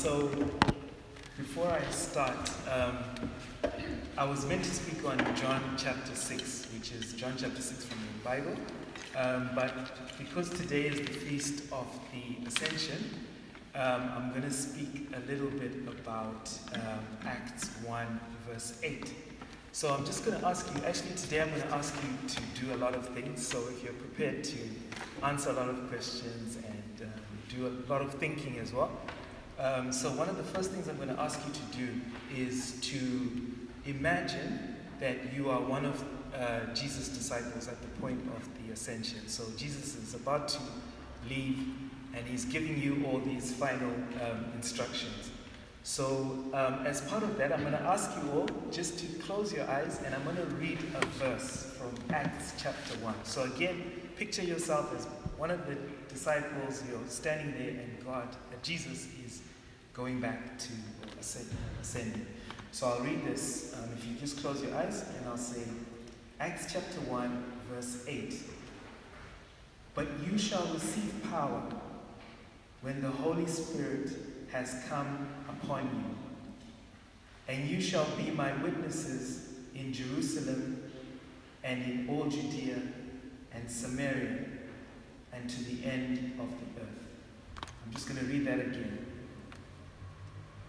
So before I start, I was meant to speak on John chapter 6, which is John chapter 6 from the Bible. But because today is the feast of the Ascension, I'm going to speak a little bit about Acts 1 verse 8. So I'm just going to ask you, actually today I'm going to ask you to do a lot of things. So if you're prepared to answer a lot of questions and do a lot of thinking as well. So one of the first things I'm going to ask you to do is to imagine that you are one of Jesus' disciples at the point of the ascension. So Jesus is about to leave and he's giving you all these final instructions. So as part of that, I'm going to ask you all just to close your eyes and I'm going to read a verse from Acts chapter 1. So again, picture yourself as one of the disciples. You're standing there and Jesus is going back to ascending. So I'll read this. If you just close your eyes and I'll say, Acts chapter 1 verse 8. But you shall receive power when the Holy Spirit has come upon you. And you shall be my witnesses in Jerusalem and in all Judea and Samaria and to the end of the earth. I'm just going to read that again.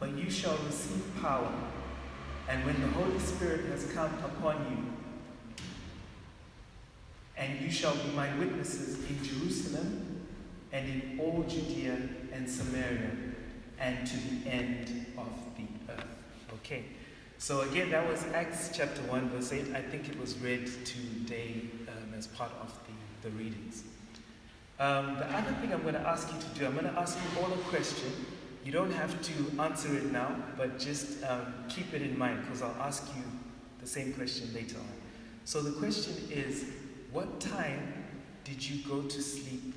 But you shall receive power, and when the Holy Spirit has come upon you, and you shall be my witnesses in Jerusalem and in all Judea and Samaria and to the end of the earth. Okay, so again, that was Acts chapter 1 verse 8. I think it was read today as part of the readings. The other thing I'm going to ask you to do, I'm going to ask you all a question. You don't have to answer it now, but just keep it in mind because I'll ask you the same question later on. So the question is, what time did you go to sleep,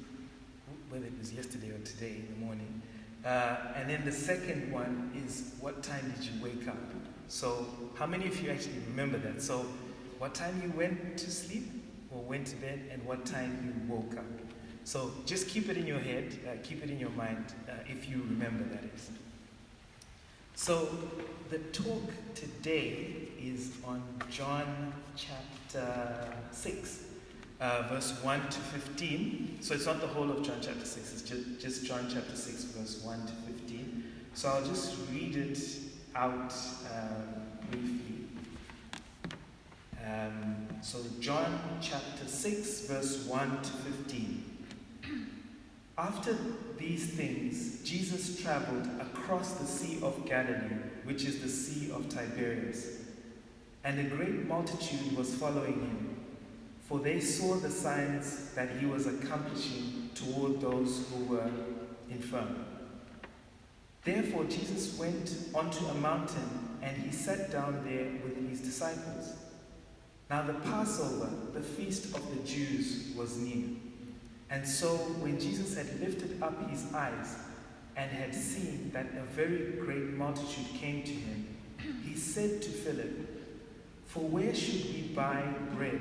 whether it was yesterday or today in the morning? And then the second one is, what time did you wake up? So how many of you actually remember that? So what time you went to sleep or went to bed and what time you woke up? So just keep it in your head, keep it in your mind, if you remember, that is. So the talk today is on John chapter 6, verse 1 to 15. So it's not the whole of John chapter 6, it's just John chapter 6, verse 1 to 15. So I'll just read it out briefly. So John chapter 6, verse 1 to 15. After these things, Jesus traveled across the Sea of Galilee, which is the Sea of Tiberias, and a great multitude was following him, for they saw the signs that he was accomplishing toward those who were infirm. Therefore Jesus went onto a mountain, and he sat down there with his disciples. Now the Passover, the feast of the Jews, was near. And so when Jesus had lifted up his eyes and had seen that a very great multitude came to him, he said to Philip, "For where should we buy bread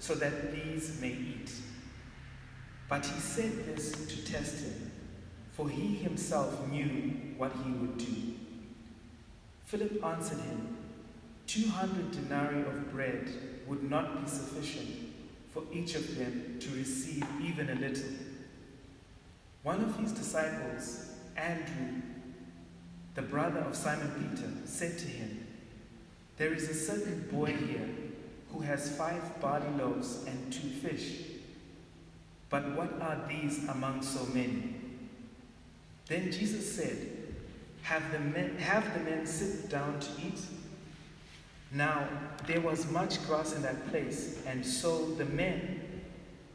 so that these may eat?" But he said this to test him, for he himself knew what he would do. Philip answered him, 200 denarii of bread would not be sufficient for each of them to receive even a little. One of his disciples, Andrew, the brother of Simon Peter, said to him, "There is a certain boy here who has 5 barley loaves and 2 fish. But what are these among so many?" Then Jesus said, have the men sit down to eat." Now there was much grass in that place, and so the men,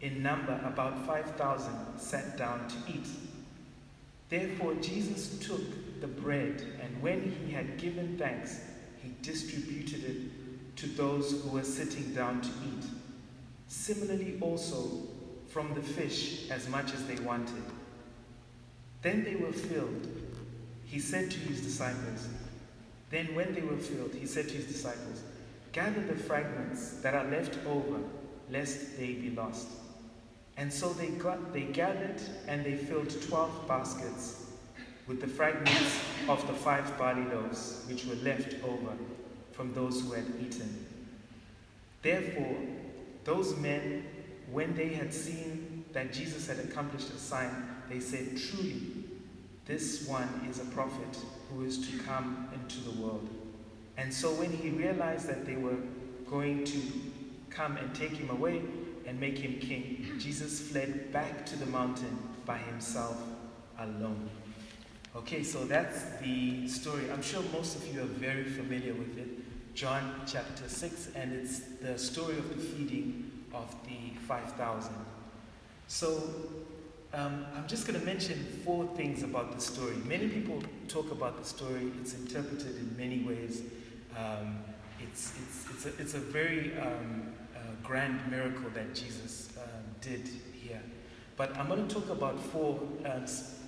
in number about 5,000, sat down to eat. Therefore Jesus took the bread, and when he had given thanks, he distributed it to those who were sitting down to eat. Similarly also from the fish, as much as they wanted. Then they were filled. He said to his disciples, Then when they were filled, he said to his disciples, "Gather the fragments that are left over, lest they be lost." And so they gathered, and they filled 12 baskets with the fragments of the 5 barley loaves which were left over from those who had eaten. Therefore, those men, when they had seen that Jesus had accomplished a sign, they said, "Truly, this one is a prophet who is to come into the world." And so when he realized that they were going to come and take him away and make him king, Jesus fled back to the mountain by himself alone. Okay, so that's the story. I'm sure most of you are very familiar with it. John chapter 6, and it's the story of the feeding of the 5,000. So I'm just going to mention 4 things about the story. Many people talk about the story. It's interpreted in many ways. It's a very grand miracle that Jesus did here. But I'm going to talk about 4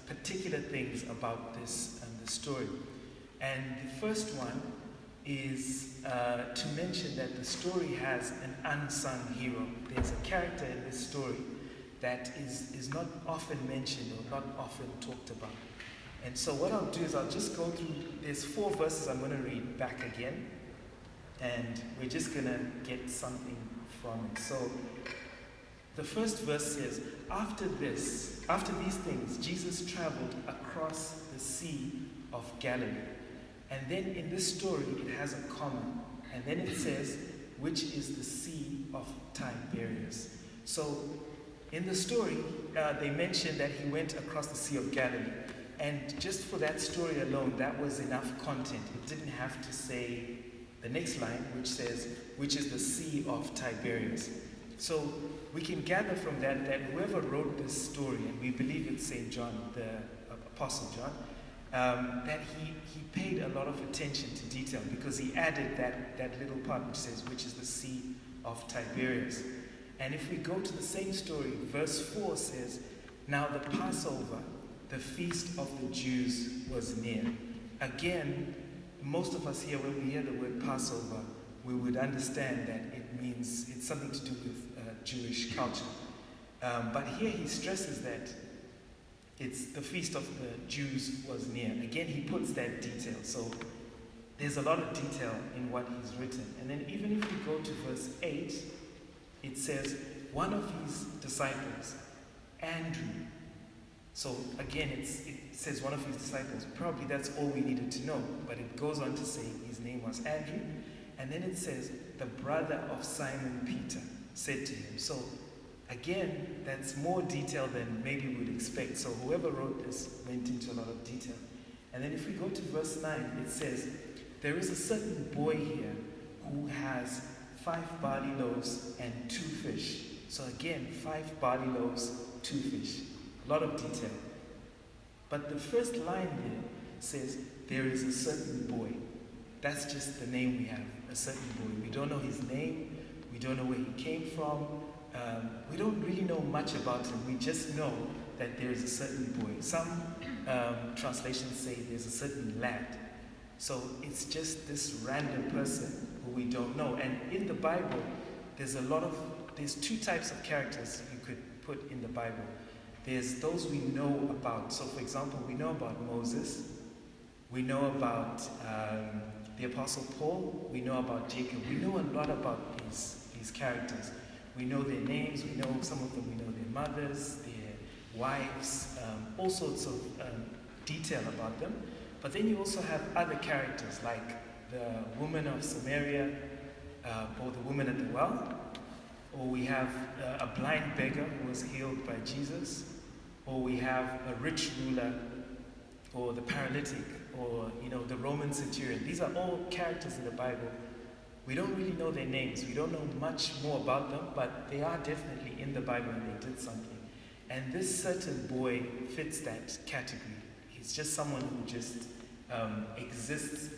particular things about this story. And the first one is to mention that the story has an unsung hero. There's a character in this story that is not often mentioned or not often talked about. And so what I'll do is I'll just go through, there's 4 verses I'm going to read back again, and we're just going to get something from it. So the first verse says, after these things, Jesus traveled across the Sea of Galilee. And then in this story, it has a comma. And then it says, which is the Sea of Tiberias. So in the story, they mentioned that he went across the Sea of Galilee. And just for that story alone, that was enough content. It didn't have to say the next line, which says, which is the Sea of Tiberias. So we can gather from that whoever wrote this story, and we believe it's St. John, the Apostle John, that he paid a lot of attention to detail, because he added that little part which says, which is the Sea of Tiberias. And if we go to the same story, verse 4 says, now the Passover, the feast of the Jews, was near. Again, most of us here, when we hear the word Passover, we would understand that it means it's something to do with Jewish culture. But here he stresses that it's the feast of the Jews was near. Again, he puts that detail. So there's a lot of detail in what he's written. And then even if we go to verse 8, it says, one of his disciples, Andrew. So again, it says one of his disciples. Probably that's all we needed to know. But it goes on to say his name was Andrew. And then it says, the brother of Simon Peter said to him. So again, that's more detail than maybe we would expect. So whoever wrote this went into a lot of detail. And then if we go to verse 9, it says, there is a certain boy here who has 5 barley loaves and 2 fish. So again, 5 barley loaves, 2 fish. A lot of detail. But the first line there says, there is a certain boy. That's just the name we have, a certain boy. We don't know his name. We don't know where he came from. We don't really know much about him. We just know that there is a certain boy. Some translations say there's a certain lad. So it's just this random person who we don't know. And in the Bible, there's 2 types of characters you could put in the Bible. There's those we know about. So for example, we know about Moses. We know about the Apostle Paul. We know about Jacob. We know a lot about these characters. We know their names. We know some of them. We know their mothers, their wives, all sorts of detail about them. But then you also have other characters like the woman of Samaria, or the woman at the well, or we have a blind beggar who was healed by Jesus, or we have a rich ruler, or the paralytic, or the Roman centurion. These are all characters in the Bible. We don't really know their names. We don't know much more about them, but they are definitely in the Bible and they did something. And this certain boy fits that category. He's just someone who just exists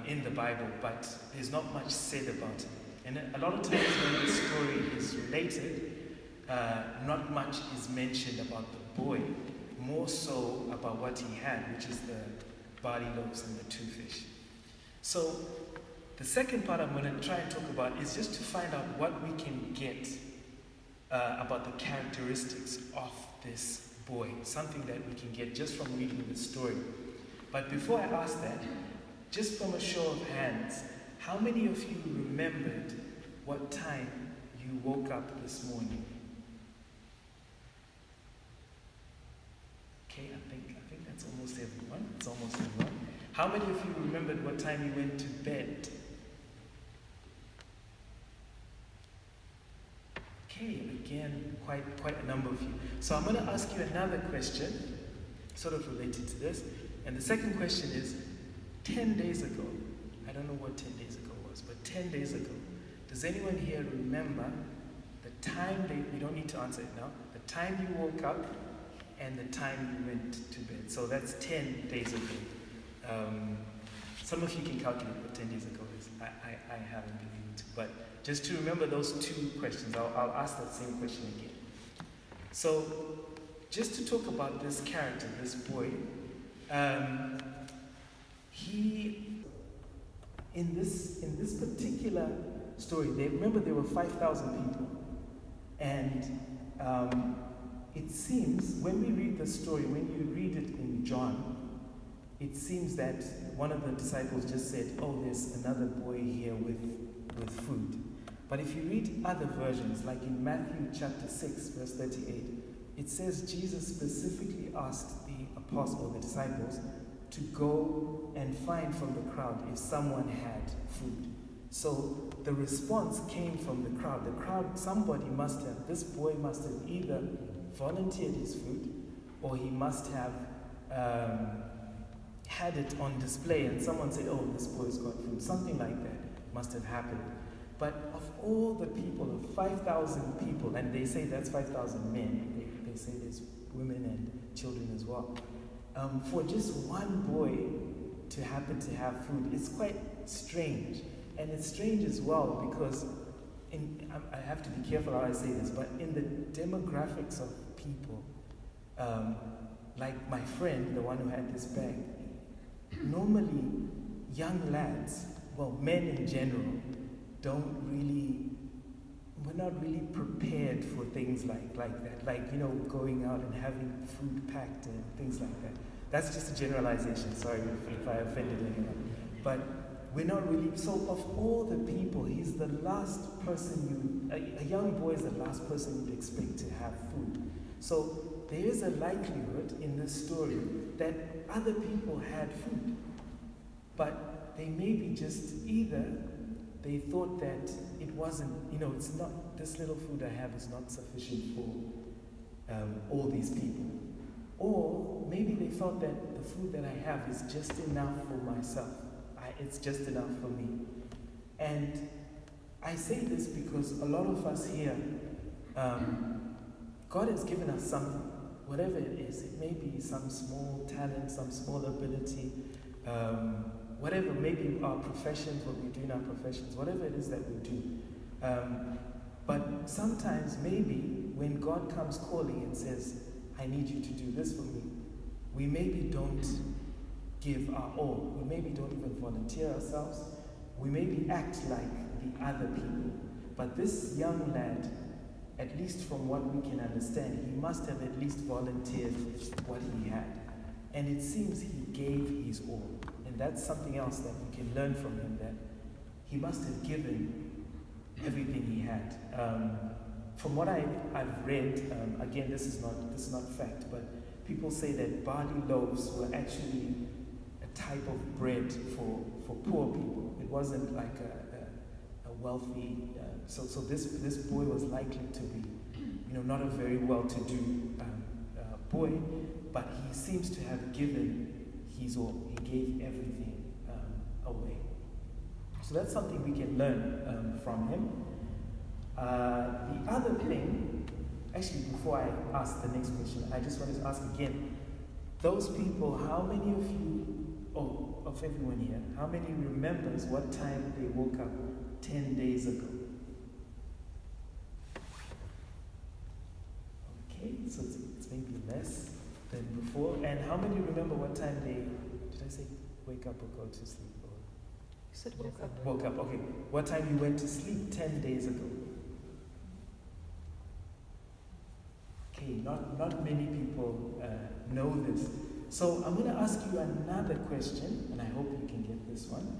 in the Bible, but there's not much said about him. And a lot of times when the story is related, not much is mentioned about the boy, more so about what he had, which is the barley loaves and the 2 fish. So the second part I'm going to try and talk about is just to find out what we can get about the characteristics of this boy, something that we can get just from reading the story. But before I ask that, just from a show of hands, how many of you remembered what time you woke up this morning? Okay, I think that's almost everyone. It's almost everyone. How many of you remembered what time you went to bed? Okay, again, quite a number of you. So I'm going to ask you another question, sort of related to this. And the second question is, 10 days ago, I don't know what 10 days ago was, but 10 days ago, does anyone here remember the time you don't need to answer it now, the time you woke up and the time you went to bed? So that's 10 days ago. Some of you can calculate what 10 days ago is. I haven't been able to, but just to remember those two questions, I'll ask that same question again. So, just to talk about this character, this boy, he, in this particular story, remember there were 5,000 people, and it seems when we read the story, when you read it in John, it seems that one of the disciples just said, "Oh, there's another boy here with food." But if you read other versions, like in Matthew chapter 6, verse 38, it says Jesus specifically asked the apostles, the disciples, to go and find from the crowd if someone had food. So the response came from the crowd. The crowd, this boy must have either volunteered his food, or he must have had it on display and someone said, "Oh, this boy's got food." Something like that must have happened. But of all the people, of 5,000 people, and they say that's 5,000 men, they say there's women and children as well, for just one boy to happen to have food, it's quite strange. And it's strange as well because, I have to be careful how I say this, but in the demographics of people, like my friend, the one who had this bag, normally young lads, well, men in general, we're not really prepared for things like that. Like, going out and having food packed and things like that. That's just a generalization, sorry if I offended anyone. But we're not really, so of all the people, he's the last person a young boy is the last person you'd expect to have food. So there is a likelihood in this story that other people had food. But they maybe just either they thought that it wasn't, it's not, this little food I have is not sufficient for all these people. Or maybe they thought that the food that I have is just enough for myself. It's just enough for me. And I say this because a lot of us here, God has given us something, whatever it is. It may be some small talent, some small ability, whatever, maybe our professions, what we do in our professions, whatever it is that we do. But sometimes maybe when God comes calling and says, "I need you to do this for me," we maybe don't give our all. We maybe don't even volunteer ourselves. We maybe act like the other people. But this young lad, at least from what we can understand, he must have at least volunteered what he had. And it seems he gave his all. And that's something else that we can learn from him, that he must have given everything he had. From what I've read, again, this is not fact, but people say that barley loaves were actually a type of bread for poor people. It wasn't like a wealthy. So this boy was likely to be, not a very well-to-do boy, but he seems to have given his all. He gave everything away. So that's something we can learn from him. The other thing, actually, before I ask the next question, I just wanted to ask again, those people, how many of you, of everyone here, how many remembers what time they woke up 10 days ago? Okay, so it's maybe less than before. And how many remember what time did I say wake up or go to sleep? Or? You said woke up. Woke up, okay. What time you went to sleep 10 days ago? Okay, okay, not many people know this. So I'm going to ask you another question, and I hope you can get this one.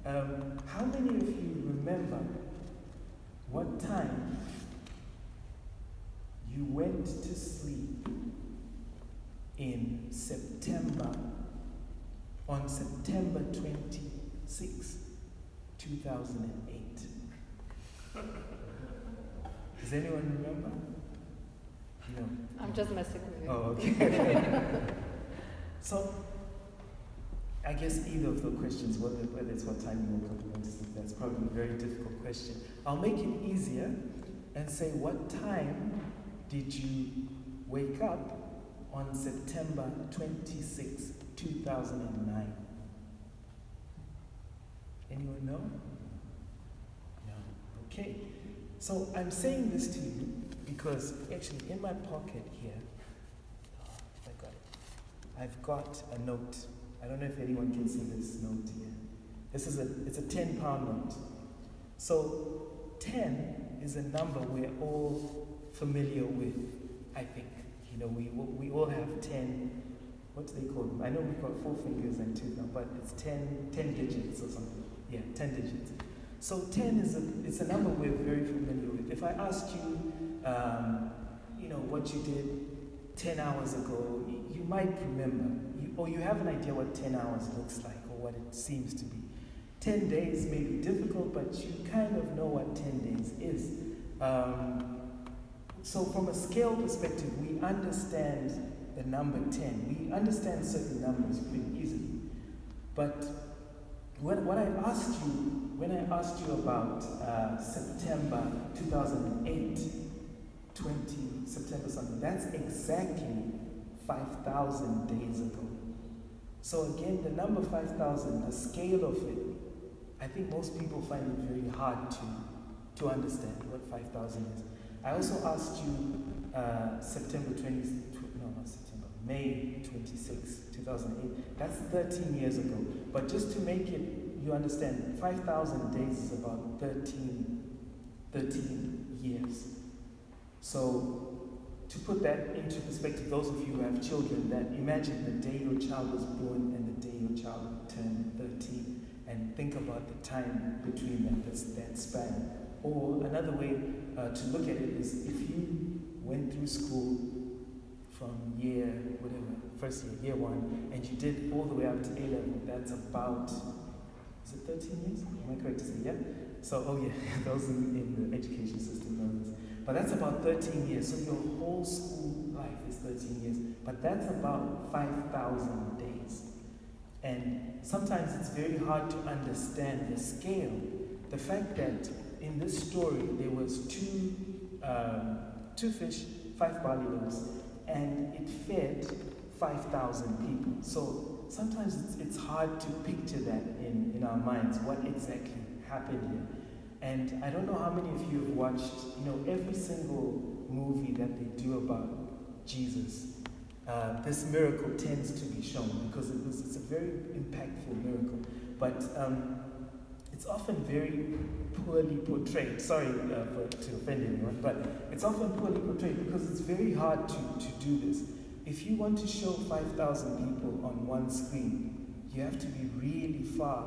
How many of you remember what time you went to sleep in on September 26, 2008? Does anyone remember? No. I'm just messing with you. Oh, okay. So, I guess either of the questions, whether it's what time you woke up or went to sleep, that's probably a very difficult question. I'll make it easier and say, what time did you wake up on September 26, 2009? Anyone know? No. Okay. So I'm saying this to you because actually in my pocket here, I've got a note. I don't know if anyone can see this note here. It's a 10-pound note. So 10 is a number we're all familiar with, I think. You know, we all have 10, what do they call them? I know we've got 4 fingers and 2 now, but it's 10 digits or something. Yeah, 10 digits. So 10 it's a number we're very familiar with. If I asked you, you know, what you did 10 hours ago, you might remember, or you have an idea what 10 hours looks like or what it seems to be. 10 days may be difficult, but you kind of know what 10 days is. So from a scale perspective, we understand the number 10. We understand certain numbers pretty easily. But when I asked you about September 2008, 20 September something, that's exactly 5,000 days ago. So again, the number 5,000, the scale of it, I think most people find it very hard to understand what 5,000 is. I also asked you May 26, 2008. That's 13 years ago. But just to make it, you understand, 5,000 days is about 13 years. So to put that into perspective, those of you who have children, that imagine the day your child was born and the day your child turned 13, and think about the time between that span. Or another way to look at it is if you went through school from first year 1, and you did all the way up to A level, that's about, is it 13 years? Am I correct to say, yeah? So, oh yeah, those in the education system know this. But that's about 13 years. So your whole school life is 13 years. But that's about 5,000 days. And sometimes it's very hard to understand the scale. The fact that in this story there was two fish, 5 barley loaves, and it fed 5,000 people. So sometimes it's hard to picture that in our minds, what exactly happened here. And I don't know how many of you have watched, every single movie that they do about Jesus. This miracle tends to be shown because it's a very impactful miracle. But it's often very poorly portrayed. Sorry to offend anyone, but it's often poorly portrayed because it's very hard to do this. If you want to show 5,000 people on one screen, you have to be really far,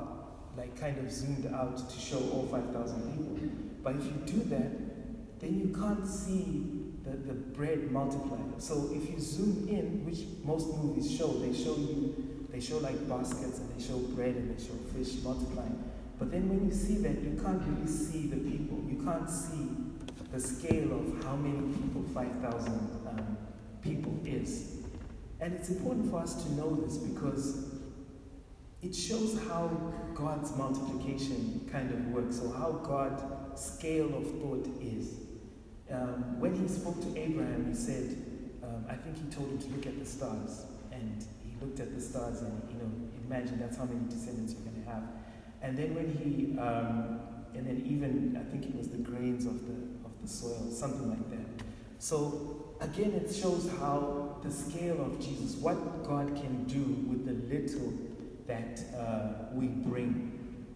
like kind of zoomed out to show all 5,000 people. But if you do that, then you can't see the bread multiplier. So if you zoom in, which most movies show, they show like baskets and they show bread and they show fish multiplying. But then when you see that, you can't really see the people. You can't see the scale of how many people 5,000 people is. And it's important for us to know this because it shows how God's multiplication kind of works, or how God's scale of thought is. When he spoke to Abraham, he said, I think he told him to look at the stars. And he looked at the stars and, imagine that's how many descendants you're going to have. And then when and then even, I think it was the grains of the soil, something like that. So again, it shows how the scale of Jesus, what God can do with the little that we bring.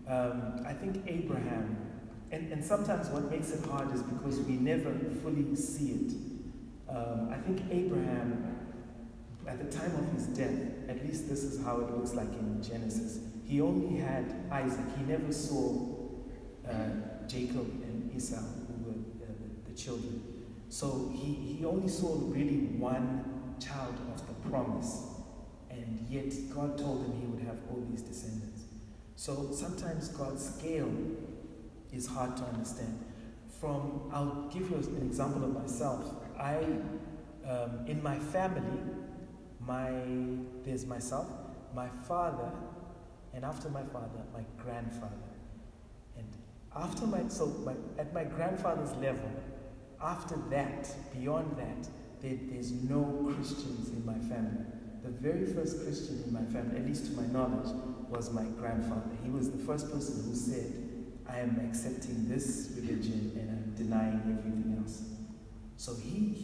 I think Abraham, and sometimes what makes it hard is because we never fully see it. I think Abraham, at the time of his death, at least this is how it looks like in Genesis, he only had Isaac. He never saw Jacob and Esau, who were the children. So he only saw really one child of the promise. And yet God told him he would have all these descendants. So sometimes God's scale is hard to understand. I'll give you an example of myself. In my family, there's myself, my father, and after my father, my grandfather. And at my grandfather's level, after that, beyond that, there's no Christians in my family. The very first Christian in my family, at least to my knowledge, was my grandfather. He was the first person who said, I am accepting this religion and I'm denying everything else. So he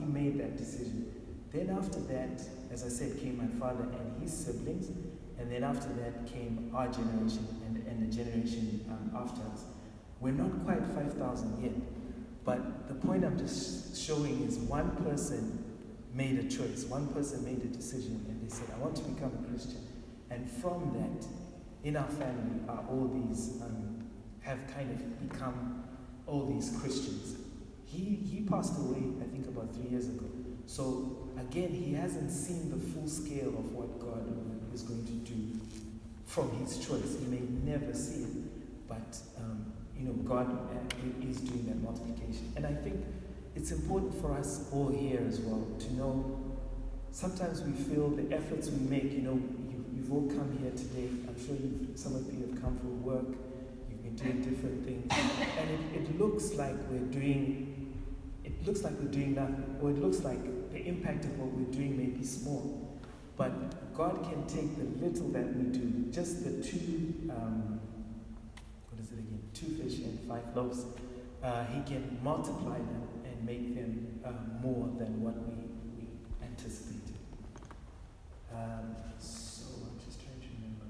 made that decision. Then after that, as I said, came my father and his siblings, and then after that came our generation and the generation after us. We're not quite 5,000 yet, but the point I'm just showing is one person made a choice, one person made a decision, and they said, I want to become a Christian. And from that, in our family are all these, have kind of become all these Christians. He passed away, I think, about 3 years ago. So again, he hasn't seen the full scale of what God is going to do from his choice. He may never see it, but God is doing that multiplication. And I think it's important for us all here as well to know. Sometimes we feel the efforts we make. You've all come here today. I'm sure some of you have come from work. You've been doing different things, and it looks like we're doing. It looks like we're doing nothing, or it looks like the impact of what we're doing may be small. But God can take the little that we do, just the two, 2 fish and 5 loaves. He can multiply them and make them more than what we anticipated. So I'm just trying to remember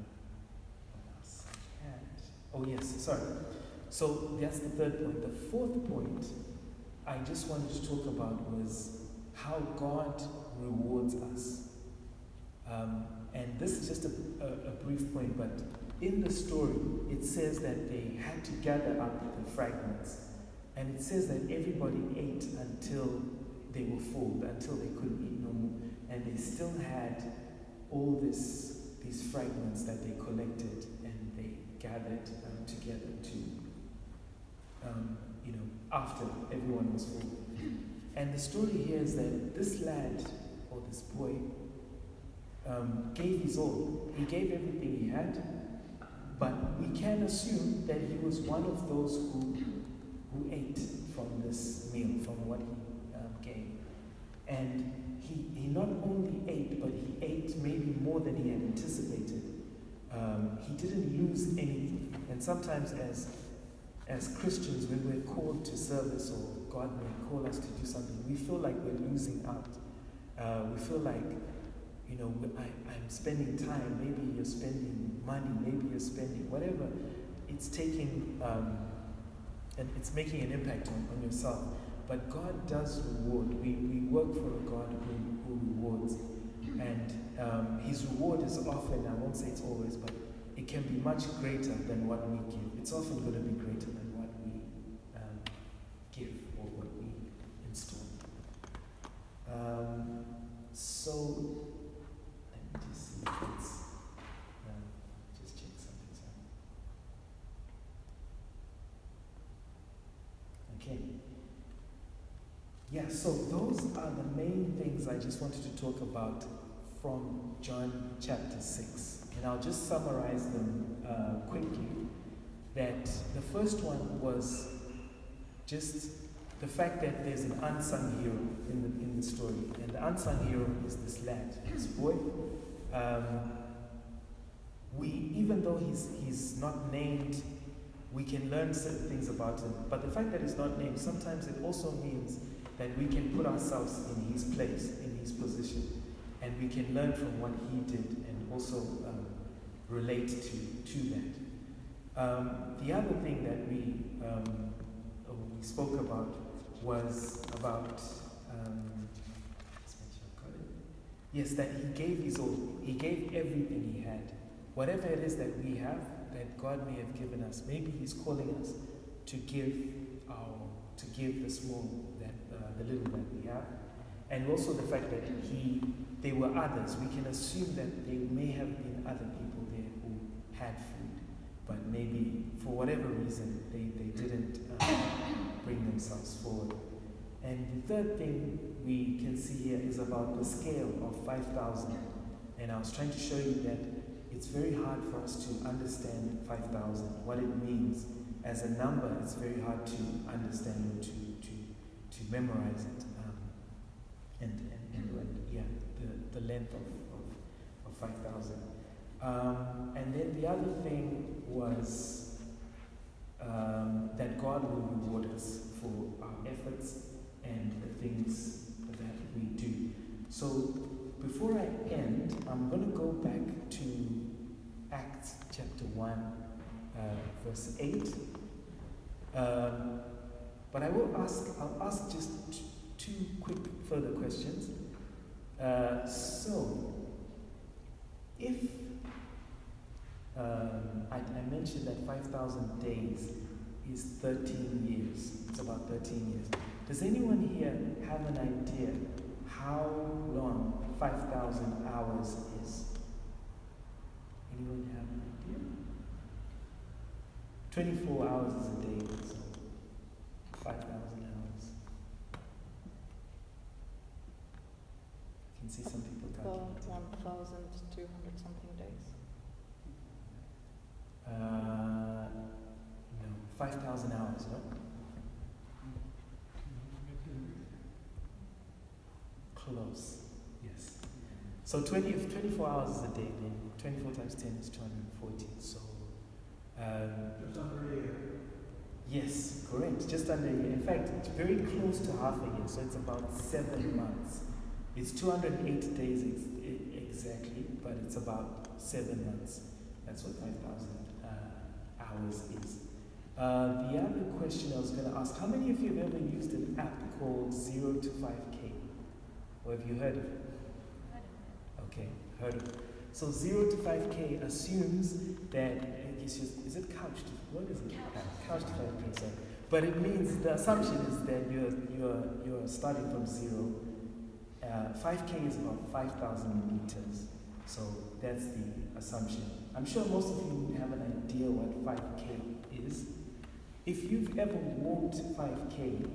what else I had. Oh yes, sorry. So that's the third point. The fourth point I just wanted to talk about was how God rewards us. And this is just a brief point, but in the story, it says that they had to gather up the fragments. And it says that everybody ate until they were full, until they couldn't eat no more. And they still had all these fragments that they collected, and they gathered together to, after everyone was full. And the story here is that this lad, or this boy, gave his all. He gave everything he had, but we can assume that he was one of those who ate from this meal, from what he gave. And he not only ate, but he ate maybe more than he had anticipated. He didn't lose anything. And sometimes as Christians, when we're called to service, or God may call us to do something, we feel like we're losing out. We feel like, I'm spending time, maybe you're spending money, maybe you're spending whatever. It's taking, and it's making an impact on yourself. But God does reward. We work for a God who rewards. And his reward is often, I won't say it's always, but it can be much greater than what we give. It's often going to be greater than what we give or what we install. So, let me just see if it's, just check something. Okay. Yeah, so those are the main things I just wanted to talk about from John chapter 6. And I'll just summarize them quickly. That the first one was just the fact that there's an unsung hero in the story. And the unsung hero is this lad, this boy. Even though he's not named, we can learn certain things about him. But the fact that he's not named, sometimes it also means that we can put ourselves in his place, in his position, and we can learn from what he did and also relate to that. The other thing that we spoke about was about let's make sure I've got it. Yes, that he gave his all. He gave everything he had. Whatever it is that we have, that God may have given us, maybe he's calling us to give the small, the little that we have. And also the fact that there were others. We can assume that there may have been other people there who had food, but maybe for whatever reason they didn't bring themselves forward. And the third thing we can see here is about the scale of 5,000. And I was trying to show you that it's very hard for us to understand 5,000, what it means. As a number, it's very hard to understand or to memorize it. The length of 5,000. And then the other thing was that God will reward us for our efforts and the things that we do. So before I end, I'm going to go back to Acts chapter 1, verse 8. But I'll ask just two quick further questions. So, if I mentioned that 5,000 days is 13 years, it's about 13 years. Does anyone here have an idea how long 5,000 hours is? Anyone have an idea? 24 hours is a day, so 5,000 hours. I can see some people About calculating. 1,200 something days. No, 5,000 hours, no? Close, yes. So if 24 hours is a day, then 24 times 10 is 240. So, just under a year. yes, correct, just under a year. In fact, it's very close to half a year, so it's about 7 months. It's 208 days exactly, but it's about 7 months. That's what 5,000 hours is. The other question I was going to ask, how many of you have ever used an app called 0 to 5K? Or have you heard of it? Okay, heard of it. So 0 to 5K assumes that, is it couched? What is it? Couched 5K, sorry. But it means, the assumption is that you're starting from 0. 5K is about 5,000 meters. So that's the assumption. I'm sure most of you have an idea what 5K is. If you've ever walked 5K,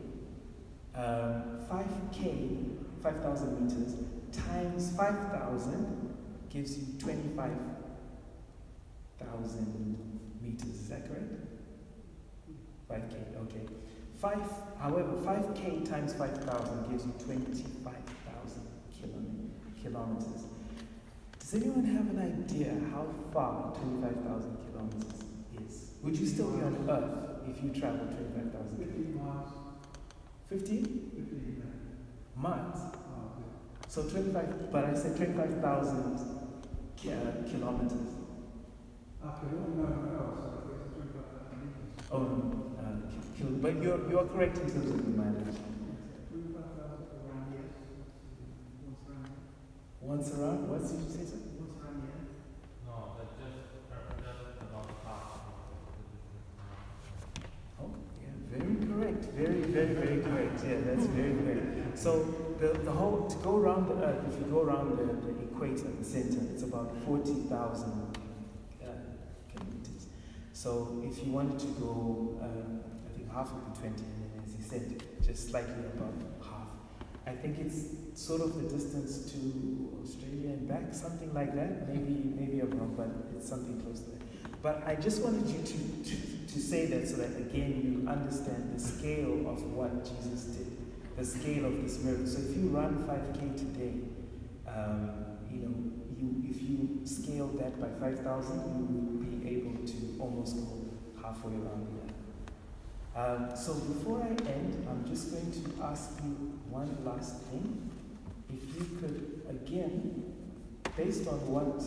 5,000 meters times 5,000 gives you 25,000 meters. Is that correct? 5K, okay. However, 5K times 5,000 gives you 25,000 kilometers. Does anyone have an idea how far 25,000 kilometers is? Would you still be on Earth if you traveled 25,000 kilometers? 15 miles. 15? 15 miles. Oh, okay. So 25, but I said 25,000 kilometers. Okay, no, so it's 25,000 meters. Oh, no, but you're correct in terms of the mileage. 25,000 around, yes. Once around, what did you say, sir? Once around, yes. No, that's just about half. Oh, yeah, very correct. Very correct. Yeah, that's very correct. So the whole, to go around the Earth, if you go around the equator, the center, it's about 40,000 kilometers. So if you wanted to go, I think half would be 20, and then as he said, just slightly above half. I think it's sort of the distance to Australia and back, something like that. Maybe I'm wrong, but it's something close to that. But I just wanted you to say that so that again you understand the scale of what Jesus did, the scale of this miracle. So if you run 5K today, if you scale that by 5,000, you would be able to almost go halfway around here. So before I end, I'm just going to ask you one last thing. If you could, again, based on what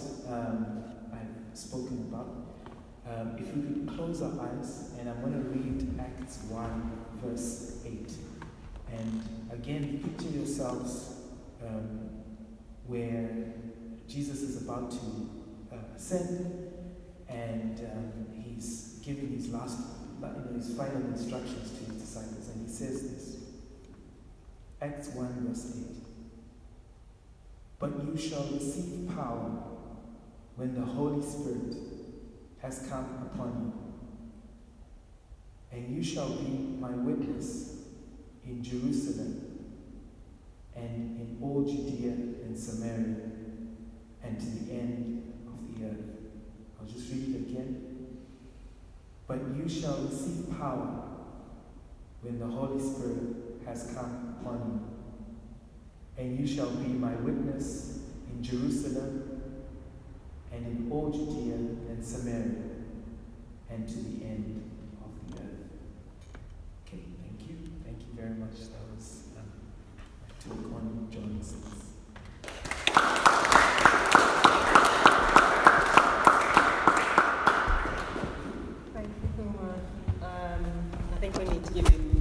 I've spoken about, if we could close our eyes, and I'm going to read Acts 1, verse 8. And again, picture yourselves where Jesus is about to ascend, and he's giving his his final instructions to his disciples, and he says this. Acts 1 verse 8. But you shall receive power when the Holy Spirit has come upon you, and you shall be my witness in Jerusalem and in all Judea and Samaria and to the end of the earth. I'll just read it again. But you shall receive power when the Holy Spirit has come upon you, and you shall be my witness in Jerusalem and in all Judea and Samaria and to the end of the earth. Okay, thank you. Thank you very much. That was my talk on John 6. Thank you, Pfuma. I think we need to give you